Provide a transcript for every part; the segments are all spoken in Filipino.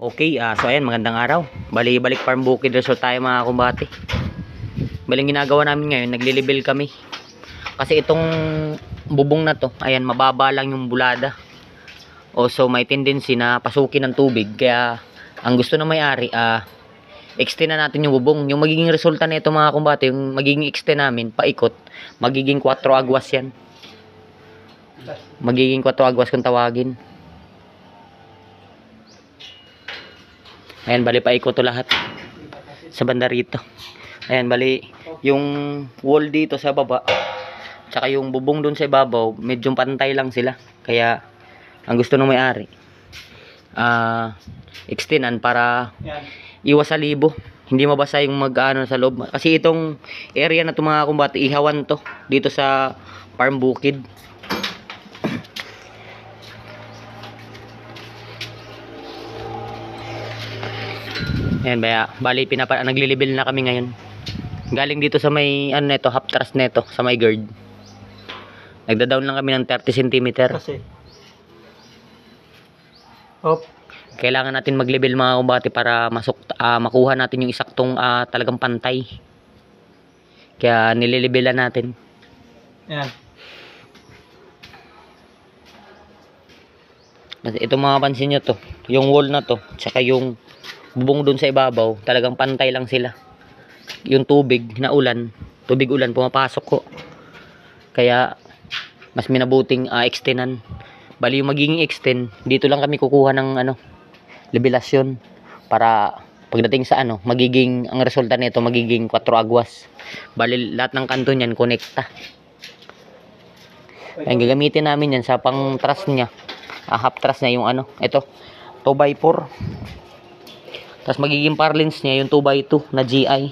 Okay, so ayan, magandang araw. Bali, balik Farm Bukid Resort tayo mga kumbate. Bali, ginagawa namin ngayon, nagli-level kami. Kasi itong bubong na to, ayan, mababa lang yung bulada. O so may tendency na pasukin ng tubig. Kaya ang gusto ng may-ari, extend na natin yung bubong. Yung magiging resulta na ito mga kumbate, yung magiging extend namin, paikot, magiging 4 agwas yan. Magiging 4 agwas kung tawagin. Ayan, bali paikot to lahat sa banda rito. Ayan, bali yung wall dito sa baba tsaka yung bubong dun sa ibabaw, medyo pantay lang sila. Kaya ang gusto ng may-ari, extendan para iwas sa libo, hindi mabasa yung mag-ano sa loob. Kasi itong area na to mga kumbate, ihawan to dito sa Farm Bukid. Ayan, bali nagli-level na kami ngayon. Galing dito sa may ano neto, half truss neto, sa may guard. Nagda-down lang kami ng 30 cm. Kasi Kailangan natin mag-level mga kumbate para makuha natin yung isaktong talagang pantay. Kaya nilelevelan natin. yan. Kasi ito mga pansin nyo to, yung wall na to, tsaka yung bubong dun sa ibabaw, talagang pantay lang sila. Yung tubig na ulan, tubig ulan pumapasok ko. Kaya mas minabuting extendan. Bali yung magiging extend, dito lang kami kukuha ng levelasyon para pagdating sa magiging ang resulta nito magiging 4 agwas. Bali lahat ng kanto niyan konekta. Ang gagamitin namin yan sa pang truss niya. Half truss na yung ito 2x4. Tapos magiging parlins niya yung 2x2 na GI.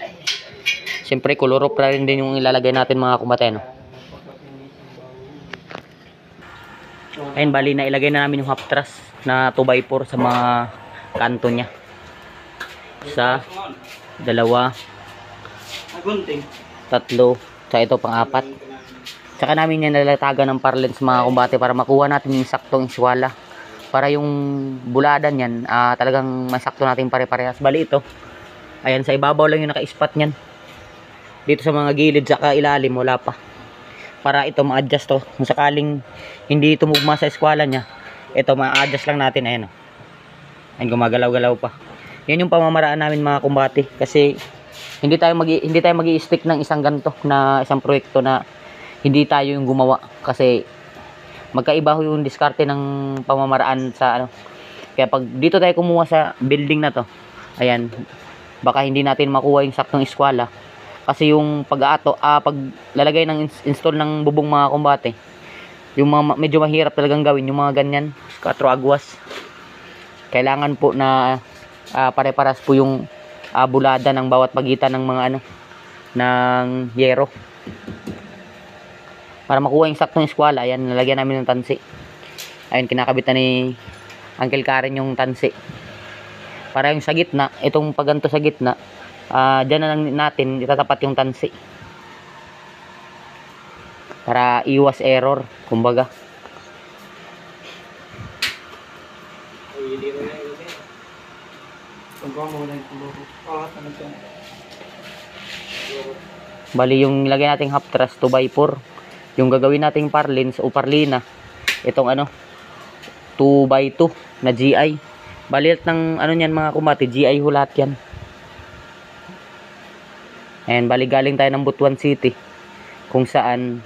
Siyempre colorop rin din yung ilalagay natin mga kumbate. Ayun, bali na ilagay na namin yung half truss na 2x4 sa mga kanto niya. Isa, dalawa, tatlo, sa ito pang 4. Tsaka namin yan nalatagan ng parlins mga kumbate para makuha natin yung saktong iswala. Para yung bulada niyan talagang masakto natin pare-parehas. Bali ito, ayan, sa ibabaw lang yung naka-spot niyan. Dito sa mga gilid saka ilalim wala pa. Para ito ma-adjust to. Kung sakaling hindi tumugma sa eskwala niya, ito ma-adjust lang natin. Ayan, ayun, gumagalaw-galaw pa. Yan yung pamamaraan namin mga kumbate. Kasi hindi tayo magi-stick ng isang ganto na isang proyekto na hindi tayo yung gumawa. Kasi magkaiba ho yung diskarte ng pamamaraan sa Kaya pag dito tayo kumuha sa building na to, ayan, baka hindi natin makuha yung saktong eskwala. Kasi yung paglalagay ng install ng bubong mga kumbate, yung mga medyo mahirap talagang gawin, yung mga ganyan, 4 agwas. Kailangan po na pare-paras po yung bulada ng bawat pagitan ng mga ng yero. Para makuha yung saktong eskwala, ayan, nalagyan namin ng tansi. Ayun, kinakabit na ni Uncle Karen yung tansi. Para yung sa gitna, itong paganto sa gitna, dyan na lang natin itatapat yung tansi. Para iwas error, kumbaga. Bali yung nilagay nating half truss 2x4. Yung gagawin nating parlins o parlina, itong 2x2 na GI. Balilat ng niyan mga kumati, GI ho lahat yan. Ayan, bali galing tayo ng Butuan City kung saan